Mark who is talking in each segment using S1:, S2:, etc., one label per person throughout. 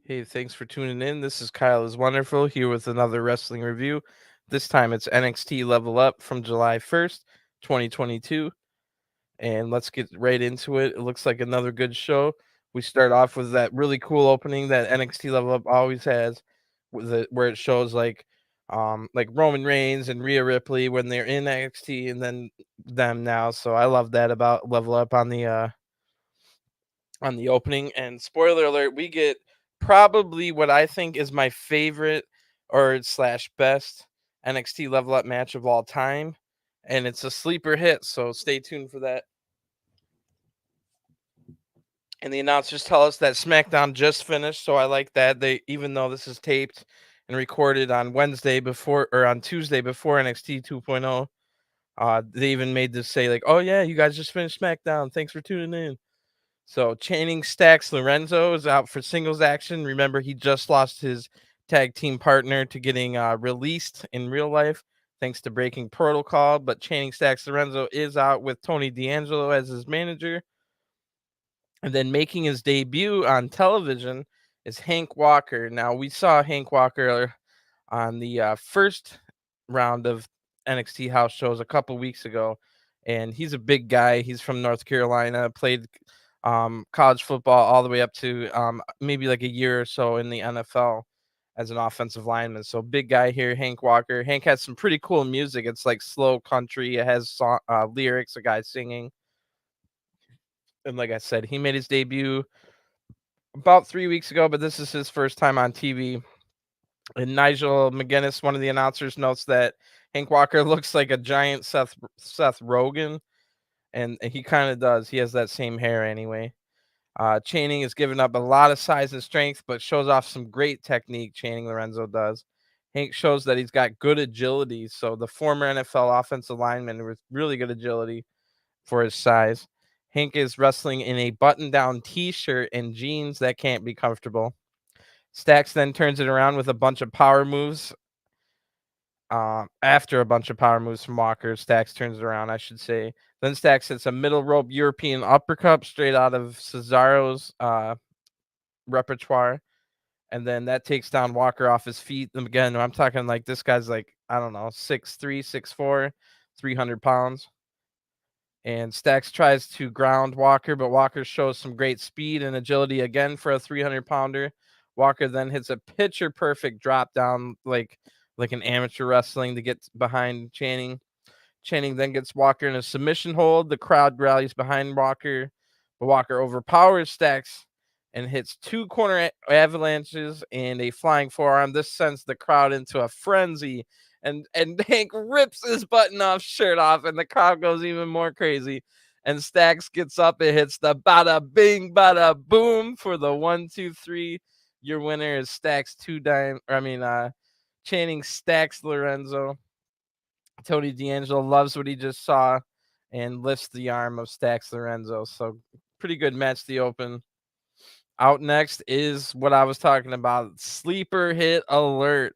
S1: Hey, thanks for tuning in. This is Kyle is Wonderful here with another wrestling review. This time it's NXT Level Up from July 1st, 2022. And let's get right into it. It looks like another good show. We start off with that really cool opening that NXT Level Up always has, where it shows like Roman Reigns and Rhea Ripley when they're in NXT and then them now. So I love that about Level Up on the opening. And spoiler alert, we get probably what I think is my favorite or slash best NXT Level Up match of all time, and it's a sleeper hit. So stay tuned for that. And the announcers tell us that SmackDown just finished, so I like that. They even though this is taped and recorded on Wednesday before or on Tuesday before NXT 2.0, they even made this say like, "Oh yeah, you guys just finished SmackDown. Thanks for tuning in." So Channing Stacks Lorenzo is out for singles action. Remember, he just lost his tag team partner to getting released in real life thanks to breaking protocol. But Channing Stacks Lorenzo is out with Tony D'Angelo as his manager. And then making his debut on television is Hank Walker. Now, we saw Hank Walker on the first round of NXT house shows a couple weeks ago. And he's a big guy. He's from North Carolina, played college football all the way up to maybe like a year or so in the NFL as an offensive lineman. So big guy here, Hank Walker. Hank has some pretty cool music. It's like slow country. It has lyrics, a guy singing. And like I said, he made his debut about 3 weeks ago, but this is his first time on TV. And Nigel McGuinness, one of the announcers, notes that Hank Walker looks like a giant Seth Rogen, and he kind of does. He has that same hair anyway. Channing has given up a lot of size and strength, but shows off some great technique. Channing Lorenzo does. Hank shows that he's got good agility. So the former NFL offensive lineman with really good agility for his size. Hank is wrestling in a button-down T-shirt and jeans that can't be comfortable. Stacks then turns it around with a bunch of power moves. After a bunch of power moves from Walker, Stacks turns it around, I should say. Then Stacks hits a middle rope European uppercut straight out of Cesaro's repertoire. And then that takes down Walker off his feet. And again, I'm talking like this guy's like, I don't know, 6'3, 6'4, 300 pounds. And Stacks tries to ground Walker, but Walker shows some great speed and agility again for a 300-pounder. Walker then hits a picture perfect drop down like an amateur wrestling to get behind Channing. Channing then gets Walker in a submission hold. The crowd rallies behind Walker, but Walker overpowers Stacks and hits two corner avalanches and a flying forearm. This sends the crowd into a frenzy, and Hank rips his button off shirt off, and the crowd goes even more crazy. And Stacks gets up and hits the bada bing bada boom for the 1-2-3. Your winner is Stacks Channing Stacks Lorenzo. Tony D'Angelo loves what he just saw and lifts the arm of Stacks Lorenzo. So pretty good match to open. Out next is what I was talking about. Sleeper hit alert.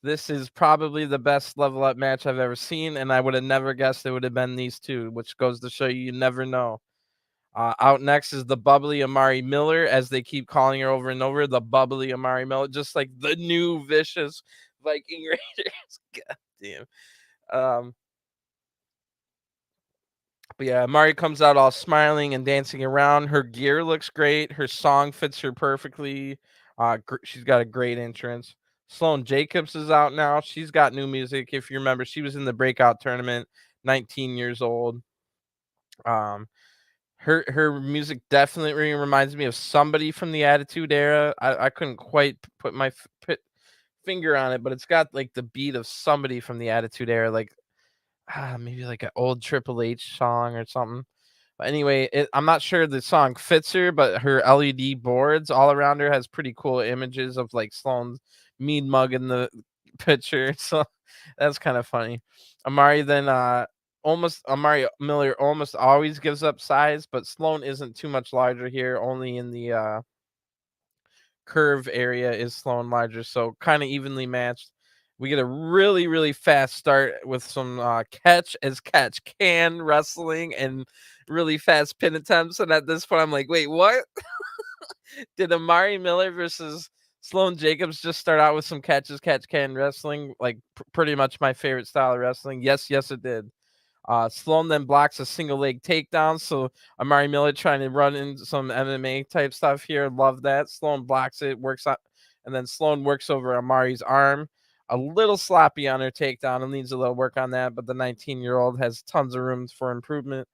S1: This is probably the best level up match I've ever seen, and I would have never guessed it would have been these two, which goes to show you never know. Out next is the bubbly Amari Miller, as they keep calling her over and over, the bubbly Amari Miller, just like the new vicious Viking Raiders. God damn. Um, But yeah, Amari comes out all smiling and dancing around. Her gear looks great. Her song fits her perfectly. She's got a great entrance. Sloane Jacobs is out now. She's got new music. If you remember, she was in the breakout tournament, 19 years old. Um, her music definitely reminds me of somebody from the Attitude Era. I couldn't quite put my finger on it, but it's got like the beat of somebody from the Attitude Era, like maybe like an old Triple H song or something. But anyway, I'm not sure the song fits her, but her LED boards all around her has pretty cool images of like Sloane's mean mug in the picture. So that's kind of funny. Amari Miller almost always gives up size, but Sloane isn't too much larger here. Only in the curve area is Sloane larger, so kind of evenly matched. We get a really, really fast start with some catch as catch can wrestling and really fast pin attempts. And at this point, I'm like, wait, what? Did Amari Miller versus Sloane Jacobs just start out with some catch can wrestling, like pretty much my favorite style of wrestling. Yes, yes, it did. Sloane then blocks a single leg takedown. So Amari Miller trying to run into some MMA type stuff here. Love that. Sloane blocks it, works on, and then Sloane works over Amari's arm. A little sloppy on her takedown and needs a little work on that, but the 19-year-old has tons of room for improvement.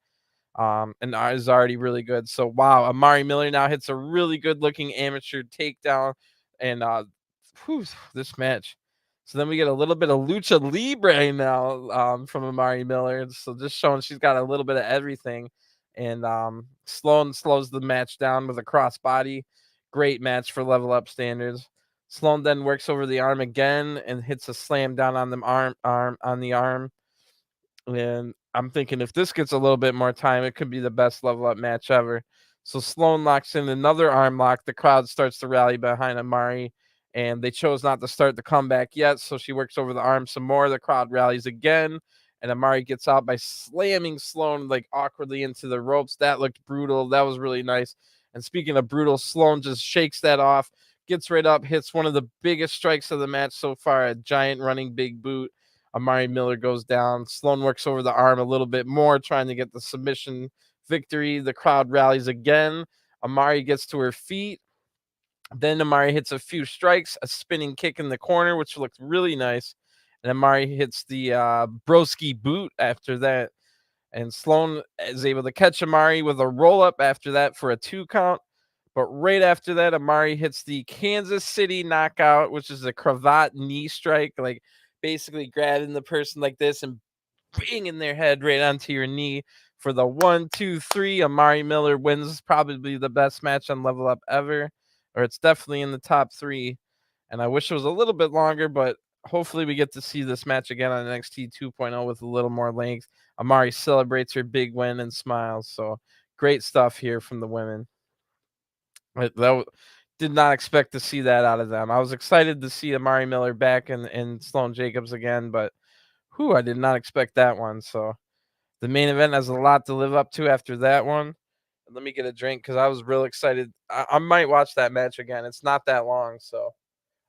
S1: And is already really good. So wow, Amari Miller now hits a really good looking amateur takedown, and whew, this match. So then we get a little bit of lucha libre now from Amari Miller. So just showing she's got a little bit of everything. And Sloane slows the match down with a crossbody. Great match for level up standards. Sloane then works over the arm again and hits a slam down on the arm. And I'm thinking if this gets a little bit more time, it could be the best level up match ever. So Sloane locks in another arm lock. The crowd starts to rally behind Amari, and they chose not to start the comeback yet. So she works over the arm some more. The crowd rallies again, and Amari gets out by slamming Sloane like awkwardly into the ropes. That looked brutal. That was really nice. And speaking of brutal, Sloane just shakes that off, gets right up, hits one of the biggest strikes of the match so far, a giant running big boot. Amari Miller goes down. Sloane works over the arm a little bit more, trying to get the submission victory. The crowd rallies again. Amari gets to her feet. Then Amari hits a few strikes, a spinning kick in the corner, which looked really nice. And Amari hits the broski boot after that. And Sloane is able to catch Amari with a roll up after that for a 2 count. But right after that, Amari hits the Kansas City knockout, which is a cravat knee strike, like basically grabbing the person like this and banging their head right onto your knee for the 1, 2, 3. Amari Miller wins probably the best match on Level Up ever, or it's definitely in the top 3. And I wish it was a little bit longer, but hopefully we get to see this match again on NXT 2.0 with a little more length. Amari celebrates her big win and smiles. So great stuff here from the women. Did not expect to see that out of them. I was excited to see Amari Miller back and Sloane Jacobs again, but I did not expect that one. So the main event has a lot to live up to after that one. Let me get a drink because I was real excited. I might watch that match again. It's not that long, so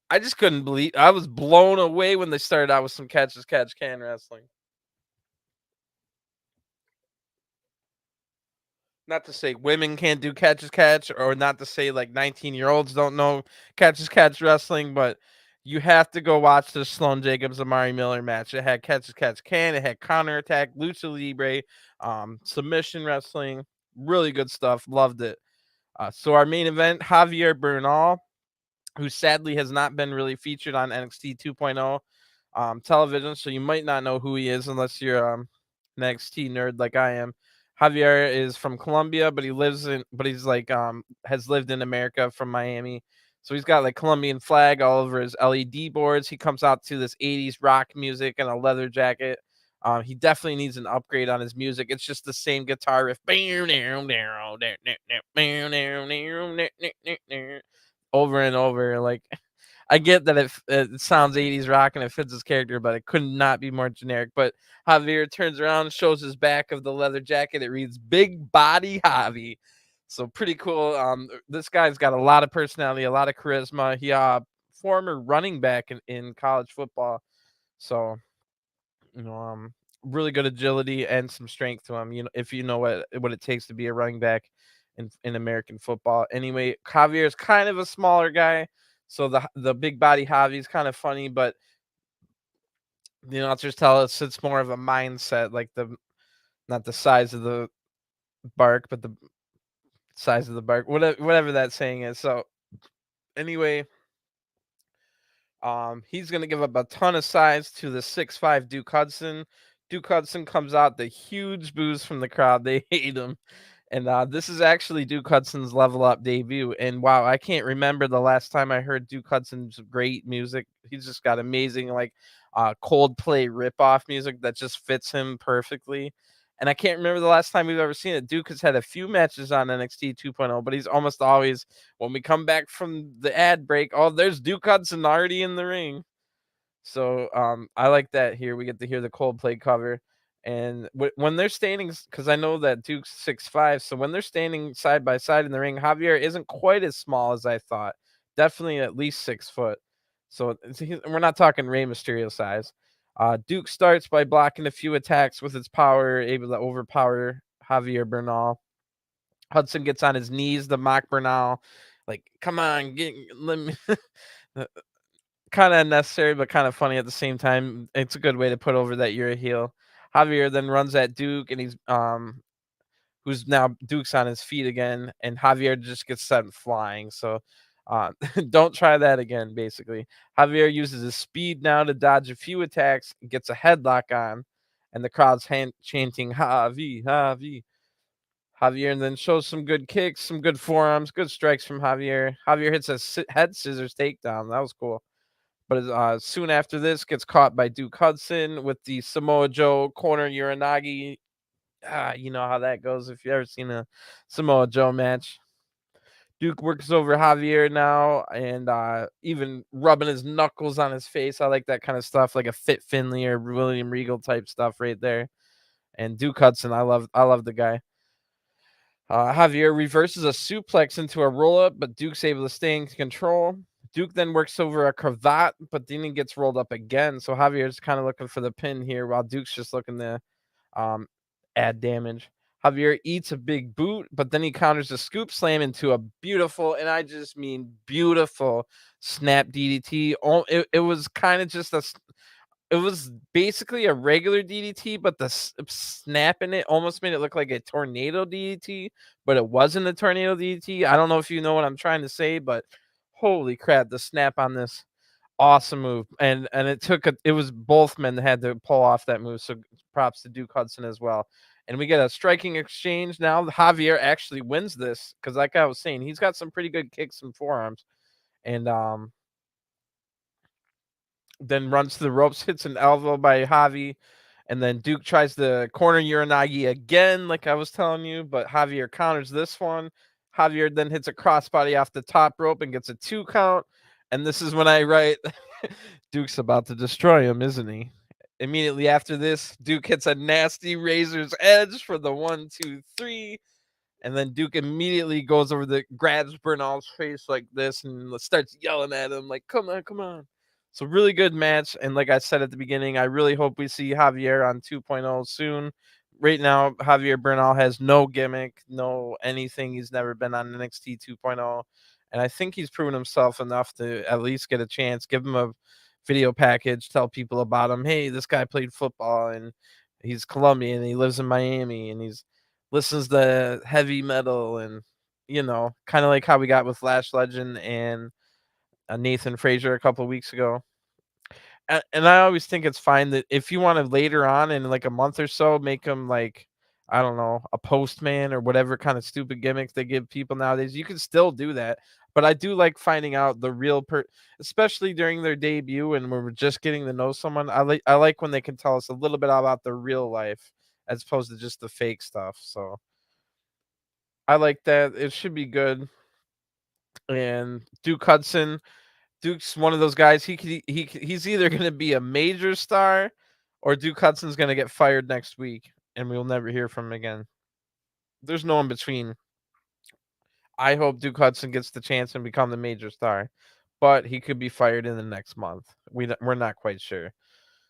S1: I just couldn't believe. I was blown away when they started out with some catch can wrestling. Not to say women can't do catch, or not to say like 19-year-olds don't know catch wrestling, but you have to go watch the Sloane Jacobs Amari Miller match. It had catch can, it had counterattack, lucha libre, submission wrestling, really good stuff. Loved it. So our main event, Javier Bernal, who sadly has not been really featured on NXT 2.0 television, so you might not know who he is unless you're an NXT nerd like I am. Javier is from Colombia, but he's like has lived in America from Miami. So he's got like Colombian flag all over his LED boards. He comes out to this 80s rock music and a leather jacket. He definitely needs an upgrade on his music. It's just the same guitar riff over and over. Like I get that it sounds 80s rock and it fits his character, but it could not be more generic. But Javier turns around, shows his back of the leather jacket. It reads "Big Body Javi." So pretty cool. This guy's got a lot of personality, a lot of charisma. He former running back in college football. So you know, really good agility and some strength to him. You know, if you know what it takes to be a running back in American football. Anyway, Javier is kind of a smaller guy, so the big body Javi is kind of funny, but the announcers tell us it's more of a mindset, like the not the size of the bark, but the size of the bark, whatever that saying is. So anyway, he's gonna give up a ton of size to the 6'5" Duke Hudson. Duke Hudson comes out the huge boos from the crowd. They hate him. And this is actually Duke Hudson's Level Up debut. And wow, I can't remember the last time I heard Duke Hudson's great music. He's just got amazing like Coldplay ripoff music that just fits him perfectly. And I can't remember the last time we've ever seen it. Duke has had a few matches on NXT 2.0, but he's almost always, when we come back from the ad break, oh, there's Duke Hudson already in the ring. So I like that here. We get to hear the Coldplay cover. And when they're standing, because I know that Duke's 6'5", so when they're standing side by side in the ring, Javier isn't quite as small as I thought. definitely at least 6 foot. So we're not talking Rey Mysterio size. Duke starts by blocking a few attacks with his power, able to overpower Javier Bernal. Hudson gets on his knees to mock Bernal, like, come on, let me. Kind of unnecessary, but kind of funny at the same time. It's a good way to put over that you're a heel. Javier then runs at Duke, and he's who's now Duke's on his feet again, and Javier just gets sent flying. So don't try that again, basically. Javier uses his speed now to dodge a few attacks, gets a headlock on, and the crowd's chanting Javi, Javi. Javier then shows some good kicks, some good forearms, good strikes from Javier. Javier hits a head scissors takedown. That was cool. But soon after this, gets caught by Duke Hudson with the Samoa Joe corner Uranagi. You know how that goes if you've ever seen a Samoa Joe match. Duke works over Javier now and even rubbing his knuckles on his face. I like that kind of stuff, like a Fit Finley or William Regal type stuff right there. And Duke Hudson, I love the guy. Javier reverses a suplex into a roll up, but Duke's able to stay in control. Duke then works over a cravat, but then he gets rolled up again. So Javier's kind of looking for the pin here, while Duke's just looking to um, add damage. Javier eats a big boot, but then he counters a scoop slam into a beautiful, and I just mean beautiful, snap DDT. It was kind of just it was basically a regular DDT, but the snap in it almost made it look like a tornado DDT, but it wasn't a tornado DDT. I don't know if you know what I'm trying to say, but holy crap, the snap on this awesome move. And it was both men that had to pull off that move. So props to Duke Hudson as well. And we get a striking exchange now. Javier actually wins this because, like I was saying, he's got some pretty good kicks and forearms. And then runs to the ropes, hits an elbow by Javi, and then Duke tries to corner Uranagi again, like I was telling you, but Javier counters this one. Javier then hits a crossbody off the top rope and gets a 2 count. And this is when I write, Duke's about to destroy him, isn't he? Immediately after this, Duke hits a nasty razor's edge for the 1, 2, 3. And then Duke immediately goes over grabs Bernal's face like this and starts yelling at him like, come on, come on. So really good match. And like I said at the beginning, I really hope we see Javier on 2.0 soon. Right now, Javier Bernal has no gimmick, no anything. He's never been on NXT 2.0. And I think he's proven himself enough to at least get a chance. Give him a video package, tell people about him. Hey, this guy played football and he's Colombian. He lives in Miami and he's listens to heavy metal and kind of like how we got with Lash Legend and Nathan Frazier a couple of weeks ago. And I always think it's fine that if you want to later on in like a month or so make him like, I don't know, a postman or whatever kind of stupid gimmicks they give people nowadays, you can still do that. But I do like finding out the real especially during their debut and when we're just getting to know someone. I like when they can tell us a little bit about their real life as opposed to just the fake stuff. So I like that. It should be good. And Duke Hudson, Duke's one of those guys. He's either going to be a major star, or Duke Hudson's going to get fired next week, and we'll never hear from him again. There's no in between. I hope Duke Hudson gets the chance and become the major star, but he could be fired in the next month. We're not quite sure.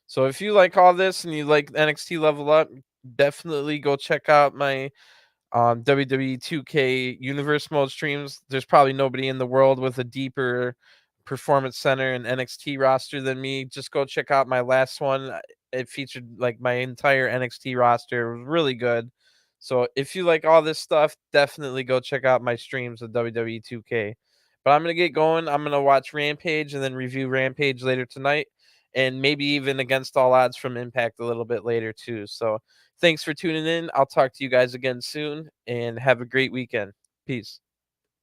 S1: So if you like all this and you like NXT Level Up, definitely go check out my WWE 2K Universe Mode streams. There's probably nobody in the world with a deeper Performance Center and NXT roster than me. Just go check out my last one. It featured like my entire NXT roster. It was really good. So if you like all this stuff, definitely go check out my streams of WWE 2K. But I'm going to get going. I'm going to watch Rampage and then review Rampage later tonight. And maybe even Against All Odds from Impact a little bit later too. So thanks for tuning in. I'll talk to you guys again soon and have a great weekend. Peace.